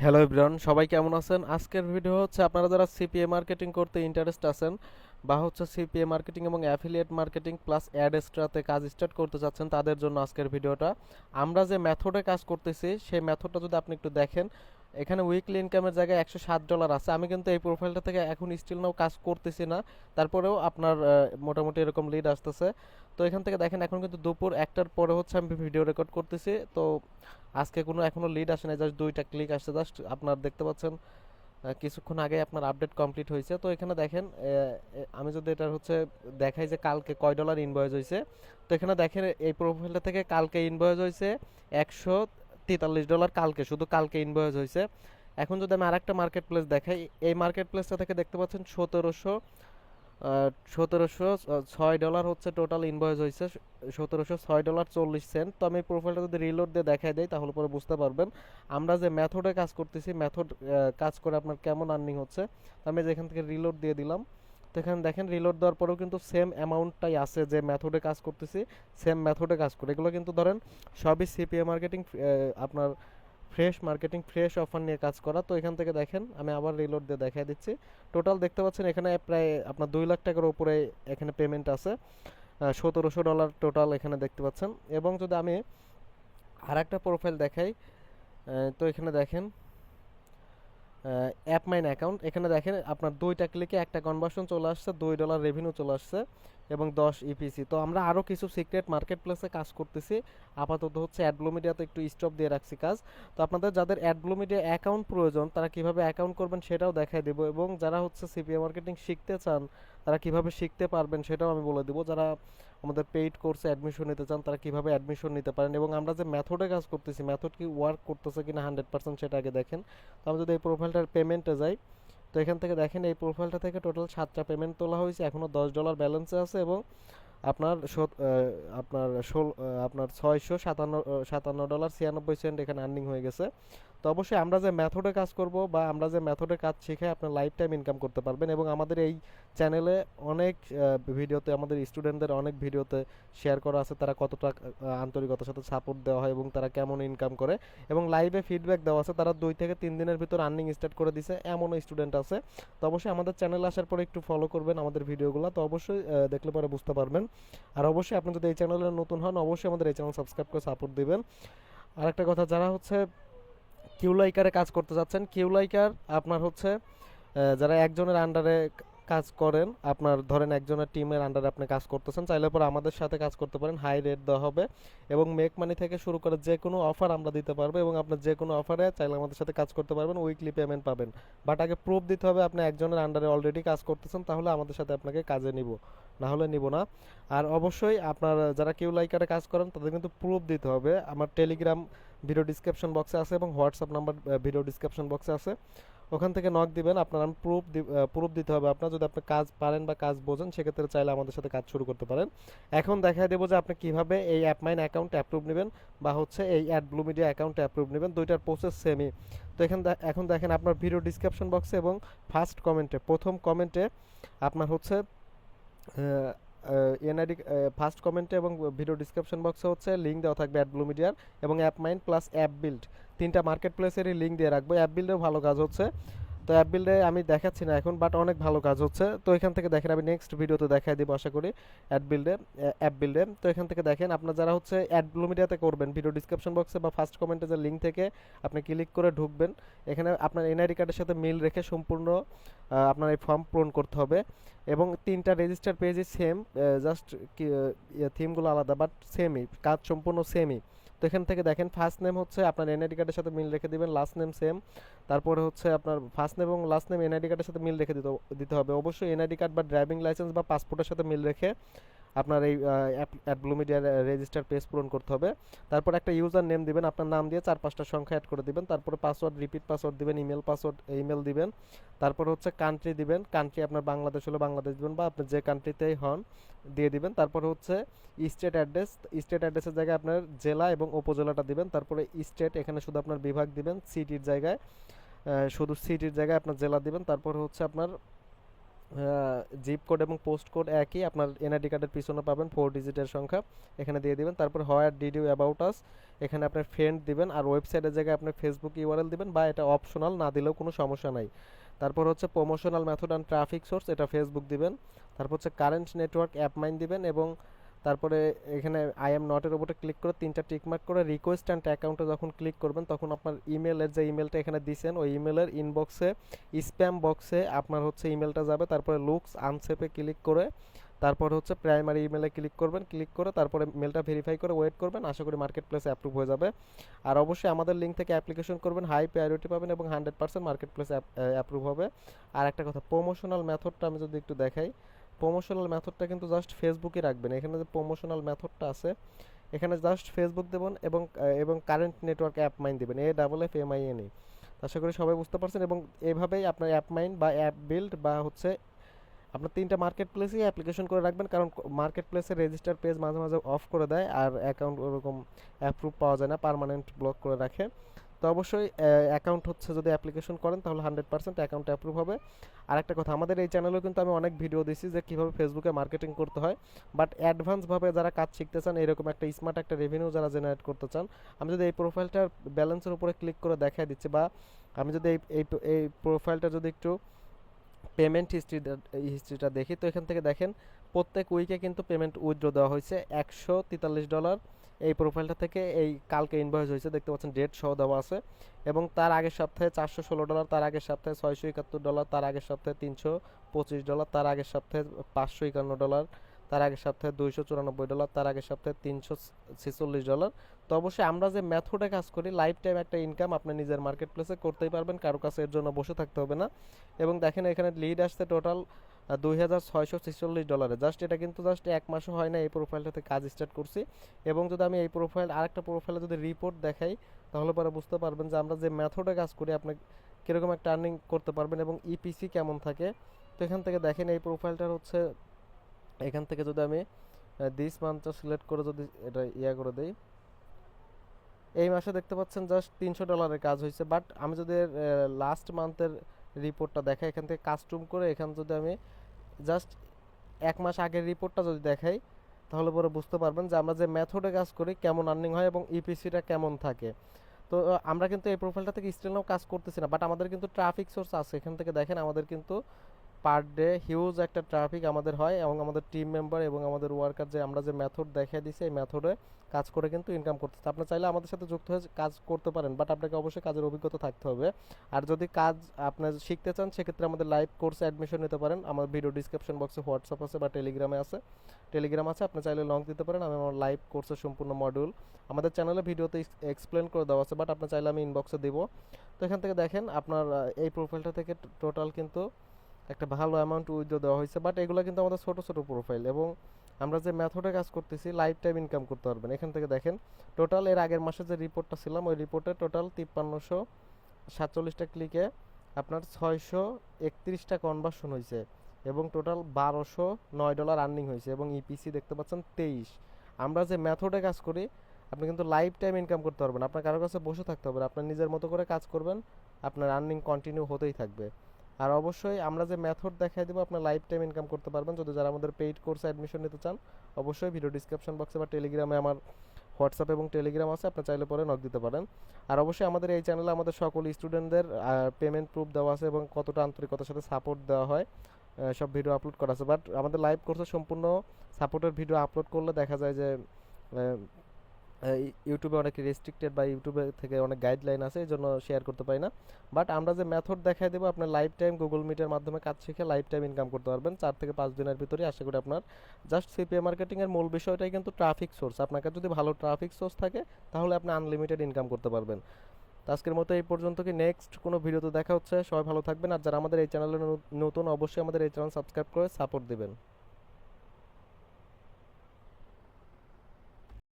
Hello everyone, সবাই কেমন আছেন? আজকের ভিডিও হচ্ছে আপনারা যারা সিপিএ মার্কেটিং করতে ইন্টারেস্ট আছেন বা হচ্ছে সিপিএ মার্কেটিং এবং অ্যাফিলিয়েট মার্কেটিং প্লাস অ্যাড এক্সট্রাতে কাজ স্টার্ট করতে চাচ্ছেন তাদের জন্য আজকের ভিডিওটা। আমরা যে মেথডে কাজ করতেছি সেই মেথডটা যদি আপনি একটু দেখেন, এখানে উইকলি ইনকামের জায়গায় $107 আছে। আমি কিন্তু এই প্রোফাইলটা থেকে এখন স্টিল নাও কাজ করতেছি না, তারপরেও আপনার মোটামুটি এরকম লিড আসতেছে। তো এখান থেকে দেখেন এখন কিন্তু দুপুর 1টার পরে হচ্ছে আমি ভিডিও রেকর্ড করতেছি। তো আজকে কোনো এখনো লিড আসে নাই, জাস্ট 2টা ক্লিক আসছে। জাস্ট আপনার দেখতে পাচ্ছেন কিছুক্ষণ আগে আপনার আপডেট কমপ্লিট হয়েছে। তো এখানে দেখেন আমি যদি এটা হচ্ছে দেখাই যে কালকে কয় ডলার ইনভয়েস হয়েছে, তো এখানে দেখেন এই প্রোফাইলটা থেকে কালকে ইনভয়েস হয়েছে $143। কালকে, শুধু কালকে ইনভয়েস হয়েছে। এখন যদি আমি আরেকটা মার্কেট প্লেস দেখাই, এই মার্কেট প্লেসটা থেকে দেখতে পাচ্ছেন 1706 হচ্ছে টোটাল ইনভয়েস হয়েছে। $1706.40। তো আমি প্রোফাইলটা যদি রিলোড দিয়ে দেখাই দেই তাহলে পরে বুঝতে পারবেন আমরা যে মেথডে কাজ করতেছি, মেথড কাজ করে আপনার কেমন আর্নিং হচ্ছে। আমি যেখান থেকে রিলোড দিয়ে দিলাম, তো এখানে দেখেন রিলোড দেওয়ার পরেও কিন্তু সেম অ্যামাউন্টটাই আছে, যে মেথডে কাজ করতেছি সেম মেথডে কাজ করে। এগুলো কিন্তু ধরেন সবই সিপিএ মার্কেটিং, আপনার ফ্রেশ মার্কেটিং, ফ্রেশ অফার নিয়ে কাজ করা। তো এখান থেকে দেখেন আমি আবার রিলোড দিয়ে দেখাই দিচ্ছি। টোটাল দেখতে পাচ্ছেন এখানে প্রায় আপনার 2 লাখ টাকার উপরে এখানে পেমেন্ট আছে। $1700 টোটাল এখানে দেখতে পাচ্ছেন। এবং যদি আমি আর একটা প্রোফাইল দেখাই, তো এখানে দেখেন অ্যাপ মাইন অ্যাকাউন্ট, এখানে দেখেন আপনার 2টা ক্লিকে একটা কনভার্সন চলে আসছে, $2 রেভিনিউ চলে আসছে এবং 10 ইপিসি। তো আমরা আরও কিছু সিক্রেট মার্কেট প্লেসে কাজ করতেছি। আপাতত হচ্ছে অ্যাডব্লু মিডিয়াতে একটু স্টপ দিয়ে রাখছি কাজ। তো আপনাদের যাদের অ্যাডব্লু মিডিয়া অ্যাকাউন্ট প্রয়োজন তারা কিভাবে অ্যাকাউন্ট করবেন সেটাও দেখাই দেবো, এবং যারা হচ্ছে সিপিএ মার্কেটিং শিখতে চান তারা কিভাবে শিখতে পারবেন সেটাও আমি বলে দেবো। যারা আমাদের পেইড কোর্সে অ্যাডমিশন নিতে চান তারা কিভাবে অ্যাডমিশন নিতে পারেন, এবং আমরা যে মেথডে কাজ করতেছি মেথড কি ওয়ার্ক করতেছে কিনা 100% সেটা আগে দেখেন। তো আমি যদি এই প্রোফাইলটার পেমেন্টে যাই, তো এখান থেকে দেখেন এই প্রোফাইলটা থেকে টোটাল 7টা পেমেন্ট তোলা হয়েছে, এখনও $10 ব্যালেন্সে আছে। এবং আপনার আপনার $657.96 এখানে আর্নিং হয়ে গেছে। তো অবশ্যই আমরা যে মেথডে কাজ করব বা আমরা যে মেথডে কাজ শিখে আপনার লাইফ টাইম ইনকাম করতে পারবেন। এবং আমাদের এই চ্যানেলে অনেক ভিডিওতে, আমাদের স্টুডেন্টদের অনেক ভিডিওতে শেয়ার করা আছে তারা কতটা আন্তরিকতার সাথে সাপোর্ট দেওয়া হয় এবং তারা কেমন ইনকাম করে, এবং লাইভে ফিডব্যাক দেওয়া আছে তারা 2 থেকে 3 দিনের ভিতর আর্নিং স্টার্ট করে দিছে, এমনও স্টুডেন্ট আছে। তো অবশ্যই আমাদের চ্যানেলে আসার পরে একটু ফলো করবেন আমাদের ভিডিওগুলো, তো অবশ্যই দেখলে পরে বুঝতে পারবেন। আর অবশ্যই আপনি যদি এই চ্যানেলে নতুন হন অবশ্যই আমাদের এই চ্যানেল সাবস্ক্রাইব করে সাপোর্ট দিবেন। আর একটা কথা, যারা হচ্ছে কিউলাইকারে কাজ করতে যাচ্ছেন, কিউলাইকার আপনার হচ্ছে যারা একজনের আন্ডারে কাজ করেন, আপনার ধরেন একজনের টিমের আন্ডারে আপনি কাজ করতেছেন, চাইলে পরে আমাদের সাথে কাজ করতে পারেন, হাই রেট দেওয়া হবে এবং মেক মানি থেকে শুরু করে যে কোনো অফার আমরা দিতে পারবো, এবং আপনার যে কোনো অফারে চাইলে আমাদের সাথে কাজ করতে পারবেন, উইকলি পেমেন্ট পাবেন। বাট আগে প্রুফ দিতে হবে আপনি একজনের আন্ডারে অলরেডি কাজ করতেছেন, তাহলে আমাদের সাথে আপনাকে কাজে নিব, না হলে নিব না। আর অবশ্যই আপনার যারা কিউলাইকারে কাজ করেন তাদের কিন্তু প্রুফ দিতে হবে। আমার টেলিগ্রাম ভিডিও ডিসক্রিপশন বক্সে আছে এবং হোয়াটসঅ্যাপ নাম্বার ভিডিও ডিসক্রিপশন বক্সে আছে, ওখান থেকে নক দিবেন। আপনার প্রুফ দিতে হবে আপনার, যদি আপনি কাজ পারেন বা কাজ বোঝেন সেক্ষেত্রে চাইলে আমাদের সাথে কাজ শুরু করতে পারেন। এখন দেখাই দেবো যে আপনি কিভাবে এই অ্যাপমাইন অ্যাকাউন্ট অ্যাপ্রুভ নেবেন বা হচ্ছে এই অ্যাডব্লু মিডিয়া অ্যাকাউন্ট অ্যাপ্রুভ নেবেন, দুইটার প্রসেস সেমই। তো এখন দেখেন আপনার ভিডিও ডিসক্রিপশন বক্সে এবং ফার্স্ট কমেন্টে, প্রথম কমেন্টে আপনার হচ্ছে এনআইডি, ফার্স্ট কমেন্টে এবং ভিডিও ডিসক্রিপশন বক্সে হচ্ছে লিঙ্ক দেওয়া থাকবে অ্যাডব্লু মিডিয়ার এবং app mine plus app build, 3টা মার্কেট প্লেসেরই লিঙ্ক দিয়ে রাখবো। অ্যাপ বিল্ডেও ভালো কাজ হচ্ছে, তো অ্যাপ বিল্ডে আমি দেখাচ্ছি না এখন, বাট অনেক ভালো কাজ হচ্ছে। তো এখান থেকে দেখেন আমি নেক্সট ভিডিওতে দেখাই দিব আশা করি অ্যাপ বিল্ডে। তো এখান থেকে দেখেন আপনার যারা হচ্ছে অ্যাডব্লু মিডিয়াতে করবেন, ভিডিও ডিসক্রিপশন বক্সে বা ফার্স্ট কমেন্টে যে লিঙ্ক থেকে আপনি ক্লিক করে ঢুকবেন, এখানে আপনার এনআইডি কার্ডের সাথে মিল রেখে সম্পূর্ণ আপনার এই ফর্ম পূরণ করতে হবে। এবং 3টা রেজিস্টার পেজই সেম, জাস্ট থিমগুলো আলাদা, বাট সেমই কাজ, সম্পূর্ণ সেমই। তো এখান থেকে দেখেন ফার্স্ট নেম হচ্ছে আপনার এনআইডি কার্ডের সাথে মিল রেখে দিবেন, লাস্ট নেম সেম। তারপরে হচ্ছে আপনার ফার্স্ট নেম এবং লাস্ট নেম এনআইডি কার্ডের সাথে মিল রেখে দিতে হবে। অবশ্যই এনআইডি কার্ড বা ড্রাইভিং লাইসেন্স বা পাসপোর্টের সাথে মিল রেখে আপনার এই অ্যাডব্লু মিডিয়ার রেজিস্টার পেজ পূরণ করতে হবে। তারপর একটা ইউজার নেম দিবেন, আপনার নাম দিয়ে 4-5টা সংখ্যা অ্যাড করে দিবেন। তারপরে পাসওয়ার্ড, রিপিট পাসওয়ার্ড দিবেন, ইমেল দিবেন। তারপর হচ্ছে কান্ট্রি দিবেন, কান্ট্রি আপনার বাংলাদেশ হলে বাংলাদেশ দিবেন বা আপনি যে কান্ট্রিতেই হন দিয়ে দিবেন। তারপর হচ্ছে স্টেট অ্যাড্রেসের জায়গায় আপনার জেলা এবং উপজেলাটা দিবেন। তারপরে স্টেট, এখানে শুধু আপনার বিভাগ দিবেন, সিটির জায়গায় শুধু সিটির জায়গায় আপনার জেলা দিবেন। তারপর হচ্ছে আপনার জিপ কোড এবং পোস্ট কোড একই, আপনার এনআইডি কার্ডের পিছনে পাবেন 4 ডিজিটের সংখ্যা, এখানে দিয়ে দিবেন। তারপর where did you about us, এখানে আপনার ফ্রেন্ড দিবেন, আর ওয়েবসাইটের জায়গায় আপনি ফেসবুক ইউআরএল দিবেন, বা এটা অপশনাল, না দিলেও কোনো সমস্যা নাই। তারপর হচ্ছে promotional method and traffic source, এটা ফেসবুক দিবেন। তারপর হচ্ছে কারেন্ট নেটওয়ার্ক অ্যাপ মাইন দিবেন, এবং তারপরে এখানে আই এম নটের উপরে ক্লিক করে 3টা টিক মার্ক করে রিকোয়েস্ট অ্যান্ড অ্যাকাউন্টে যখন ক্লিক করবেন, তখন আপনার ইমেলের যে ইমেলটা এখানে দিছেন ওই ইমেলের ইনবক্সে, স্প্যাম বক্সে আপনার হচ্ছে ইমেলটা যাবে। তারপরে লুকস আনসেপে ক্লিক করে তারপর হচ্ছে প্রাইমারি ইমেলে ক্লিক করবেন, ক্লিক করে তারপরে মেলটা ভেরিফাই করে ওয়েট করবেন, আশা করি মার্কেট প্লেসে অ্যাপ্রুভ হয়ে যাবে। আর অবশ্যই আমাদের লিঙ্ক থেকে অ্যাপ্লিকেশন করবেন, হাই প্রায়োরিটি পাবেন এবং 100% মার্কেট প্লেসে অ্যাপ্রুভ হবে। আর একটা কথা, প্রমোশনাল মেথডটা আমি যদি একটু দেখাই, প্রমোশনাল মেথডটা কিন্তু জাস্ট ফেসবুকে রাখবেন। এখানে যে প্রমোশনাল মেথডটা আছে, এখানে জাস্ট ফেসবুক দেবেন এবং কারেন্ট নেটওয়ার্ক অ্যাপ মাইন দেবেন, AFFMINE। আশা করি সবাই বুঝতে পারছেন। এবং এইভাবেই আপনার অ্যাপ মাইন বা অ্যাপ বিল্ড বা হচ্ছে আপনার 3টা মার্কেট প্লেসেই অ্যাপ্লিকেশন করে রাখবেন, কারণ মার্কেট প্লেসের রেজিস্টার পেজ মাঝে মাঝে অফ করে দেয়, আর অ্যাকাউন্ট ওরকম অ্যাপ্রুভ পাওয়া যায় না, পার্মানেন্ট ব্লক করে রাখে। তো অবশ্যই অ্যাকাউন্ট হচ্ছে যদি অ্যাপ্লিকেশন করেন তাহলে 100% অ্যাকাউন্ট অ্যাপ্রুভ হবে। আর একটা কথা, আমাদের এই চ্যানেলেও কিন্তু আমি অনেক ভিডিও দিচ্ছি যে কীভাবে ফেসবুকে মার্কেটিং করতে হয়, বাট অ্যাডভান্সভাবে যারা কাজ শিখতে চান, এরকম একটা স্মার্ট একটা রেভিনিউ যারা জেনারেট করতে চান, আমি যদি এই প্রোফাইলটার ব্যালেন্সের উপরে ক্লিক করে দেখাই দিচ্ছি, বা আমি যদি এই প্রোফাইলটা যদি একটু পেমেন্ট হিস্ট্রিটা দেখি, তো এখান থেকে দেখেন প্রত্যেক উইকে কিন্তু পেমেন্ট উইথড্র দেওয়া হয়েছে $143। এই প্রোফাইলটা থেকে এই কালকে ইনভয়েস হয়েছে, দেখতে পাচ্ছেন ডেট সহ দেওয়া আছে। এবং তার আগের সপ্তাহে $416, তার আগের সপ্তাহে $671, তার আগের সপ্তাহে $325, তার আগের সপ্তাহে $551, তার আগের সপ্তাহে $294, তার আগের সপ্তাহে $346। তো অবশ্যই আমরা যে মেথডে কাজ করি, লাইফ টাইম একটা ইনকাম আপনি নিজের মার্কেট প্লেসে করতেই পারবেন, কারো কাছে এর জন্য বসে থাকতে হবে না। এবং দেখেন এখানে লিড আসছে টোটাল $2646। জাস্ট এটা কিন্তু জাস্ট 1 মাসও হয় না এই প্রোফাইলটাতে কাজ স্টার্ট করছি। এবং যদি আমি এই প্রোফাইল আরেকটা প্রোফাইলে যদি রিপোর্ট দেখাই, তাহলে পরে বুঝতে পারবেন যে আমরা যে মেথডে কাজ করি আপনি কীরকম একটা আর্নিং করতে পারবেন এবং ইপিসি কেমন থাকে। তো এখান থেকে দেখেন এই প্রোফাইলটার হচ্ছে, এখান থেকে যদি আমি দিস মান্থটা সিলেক্ট করে যদি এটা করে দেই, এই মাসে দেখতে পাচ্ছেন জাস্ট $300 কাজ হয়েছে। বাট আমি যদি লাস্ট মান্থের রিপোর্টটা দেখাই, এখান থেকে কাস্টম করে এখান যদি আমি জাস্ট 1 মাস আগের রিপোর্টটা যদি দেখাই, তাহলে পরে বুঝতে পারবেন যে আমরা যে মেথডে কাজ করি কেমন আর্নিং হয় এবং ইপিসিটা কেমন থাকে। তো আমরা কিন্তু এই প্রোফাইলটা থেকে স্টিল নাও কাজ করতেছি না, বাট আমাদের কিন্তু ট্রাফিক সোর্স আছে। এখান থেকে দেখেন আমাদের কিন্তু পার ডে হিউজ একটা ট্রাফিক আমাদের হয়, এবং আমাদের টিম মেম্বার এবং আমাদের ওয়ার্কার যে আমরা যে মেথড দেখিয়ে দিছি এই মেথডে কাজ করে কিন্তু ইনকাম করতেছে। আপনি চাইলে আমাদের সাথে যুক্ত হয়ে কাজ করতে পারেন, বাট আপনাকে অবশ্যই কাজের অভিজ্ঞতা থাকতে হবে। আর যদি কাজ আপনি শিখতে চান, সেক্ষেত্রে আমাদের লাইভ কোর্সে অ্যাডমিশন নিতে পারেন। আমার ভিডিও ডিসক্রিপশন বক্সে হোয়াটসঅ্যাপ আছে বা টেলিগ্রাম আছে, আপনি চাইলে লং দিতে পারেন। আমি আমার লাইভ কোর্সের সম্পূর্ণ মডিউল আমাদের চ্যানেলে ভিডিওতে এক্সপ্লেন করে দেওয়া আছে, বাট আপনি চাইলে আমি ইনবক্সে দিব। তো এখান থেকে দেখেন আপনার এই প্রোফাইলটা থেকে টোটাল কিন্তু একটা ভালো অ্যামাউন্ট উইথড্র দেওয়া হয়েছে। বাট এগুলো কিন্তু আমাদের ছোট ছোট প্রোফাইল, এবং আমরা যে মেথডে কাজ করতেছি লাইফ টাইম ইনকাম করতে পারবেন। এখান থেকে দেখেন টোটাল এর আগের মাসে যে রিপোর্টটা ছিলাম, ওই রিপোর্টে টোটাল 5347টা ক্লিকে আপনার 631টা কনভার্সন হয়েছে, এবং টোটাল $1209 আর্নিং হয়েছে, এবং ইপিসি দেখতে পাচ্ছেন 23। আমরা যে মেথডে কাজ করি আপনি কিন্তু লাইফ টাইম ইনকাম করতে পারবেন, আপনার কারোর কাছে বসে থাকতে হবে, আপনার নিজের মতো করে কাজ করবেন, আপনার আর্নিং কন্টিনিউ হতেই থাকবে। আর অবশ্যই আমরা যে মেথড দেখাই দেবো আপনার লাইফ টাইম ইনকাম করতে পারবেন। যদি যারা আমাদের পেইড কোর্সে অ্যাডমিশন নিতে চান, অবশ্যই ভিডিও ডিসক্রিপশন বক্সে বা টেলিগ্রামে আমার হোয়াটসঅ্যাপ এবং টেলিগ্রাম আছে, আপনি চাইলে পরে নক দিতে পারেন। আর অবশ্যই আমাদের এই চ্যানেলে আমাদের সকল স্টুডেন্টদের পেমেন্ট প্রুফ দেওয়া আছে এবং কতটা আন্তরিকতার সাথে সাপোর্ট দেওয়া হয় সব ভিডিও আপলোড করা আছে। বাট আমাদের লাইভ কোর্সে সম্পূর্ণ সাপোর্টের ভিডিও আপলোড করলে দেখা যায় যে ইউটিউবে অনেক রেস্ট্রিক্টেড বা ইউটিউবে থেকে অনেক গাইডলাইন আছে, এই জন্য শেয়ার করতে পারি না। বাট আমরা যে মেথড দেখাই দেবো, আপনার লাইফ টাইম গুগল মিটের মাধ্যমে কাজ শিখে লাইফ টাইম ইনকাম করতে পারবেন 4 থেকে 5 দিনের ভিতরে। আশা করি আপনার জাস্ট সিপিএ মার্কেটিংয়ের মূল বিষয়টাই কিন্তু ট্রাফিক সোর্স। আপনার কাছে যদি ভালো ট্রাফিক সোর্স থাকে তাহলে আপনি আনলিমিটেড ইনকাম করতে পারবেন। তো আজকের মতো এই পর্যন্ত, কি নেক্সট কোনো ভিডিওতে দেখা হচ্ছে। সবাই ভালো থাকবেন, আর যারা আমাদের এই চ্যানেলে নতুন অবশ্যই আমাদের এই চ্যানেল সাবস্ক্রাইব করে সাপোর্ট দিবেন।